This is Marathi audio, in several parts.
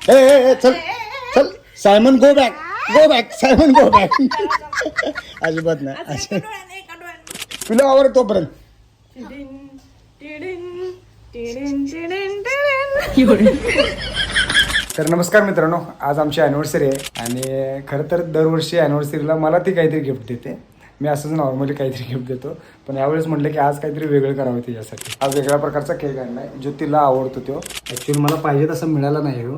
ए चल चल Simon go back Simon go back. अजिबात नाही तुला आवड तोपर्यंत. तर नमस्कार मित्रांनो, आज आमची ॲनिव्हर्सरी आहे आणि खरं तर दरवर्षी ॲनिव्हर्सरीला मला ती काहीतरी गिफ्ट देते. मी असंच नॉर्मली काहीतरी गिफ्ट देतो, पण यावेळेस म्हटलं की आज काहीतरी वेगळं करावं तिच्यासाठी. हा वेगळ्या प्रकारचा केक आणला आहे जो तिला आवडतो. तो ॲक्च्युली मला पाहिजे तसं मिळाला नाही हो.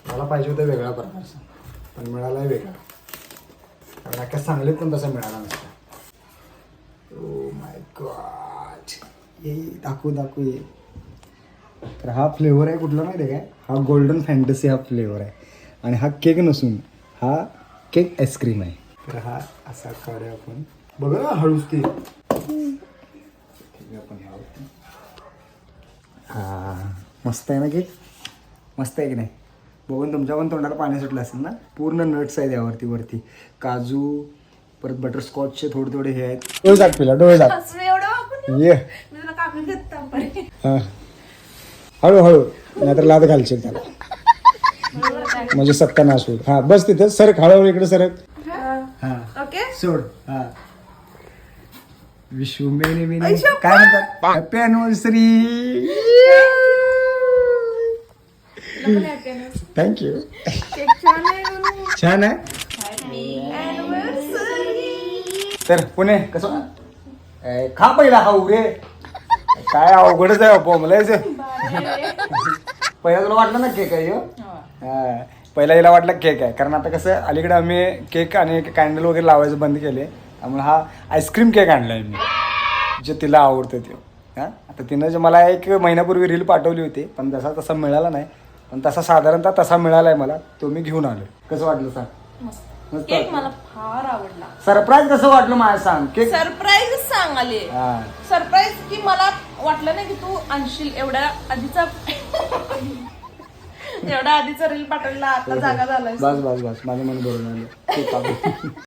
मला पाहिजे होतं वेगळ्या प्रकारचा, पण मिळाला आहे वेगळा. कारण अख्या सांगलीत पण तसा मिळाला नसता. ओ माय गॉड, ये दाखवू ये. तर हा फ्लेवर आहे कुठला माहिती आहे काय? हा गोल्डन फॅन्टसी हा फ्लेवर आहे आणि हा केक नसून हा केक आईस्क्रीम आहे. तर हा असा काढूया आपण. बघा ना हळूच ते आपण. हा मस्त आहे ना केक, मस्त आहे की नाही? बघून तुमच्या पण तोंडाला पाणी सुटलं असेल ना. पूर्ण नट्स आहेत यावरती, वरती काजू, परत बटरस्कॉचचे थोडे हे आहेत. डोळे जात पिला, डोळे जात ये. हा हळूहळू नाहीतर लाद घालशील त्याला, म्हणजे सत्यानाश होईल. हा बस तिथं सरक, हळूहळू इकडे सरक. हा सोड. हा विशू मेनी मेनी काय म्हणतात, हॅपी अॅनिव्हर्सरी. थँक्यू. छान आहे. तर पुणे कसं खा पहिला खाऊ रे. काय अवघडच आहे बोंबलायचं. पहिला तुला वाटलं ना केक आहे ह्यो? हा पहिला हिला वाटलं केक आहे, कारण आता कसं अलीकडे आम्ही केक आणि कॅन्डल वगैरे लावायचं बंद केले. त्यामुळे हा आईस्क्रीम केक आणलाय मी, जे तिला आवडतं ते. हां आता तिनं जे मला 1 महिन्यापूर्वी रील पाठवली होती, पण तसा मिळाला नाही. पण तसा साधारणतः तसा मिळाला आहे मला, तो मी घेऊन आलो. कसं वाटलं सांग? केक मला फार आवडला. सरप्राईज कसं वाटलं मला सांग? Cake surprise सांगाले. सरप्राईज की मला वाटलं नाही की तू आणशील. एवढ्या आधीचा रील पाठवला, आता जागा झालाय. बस माझं मन भरून आलं.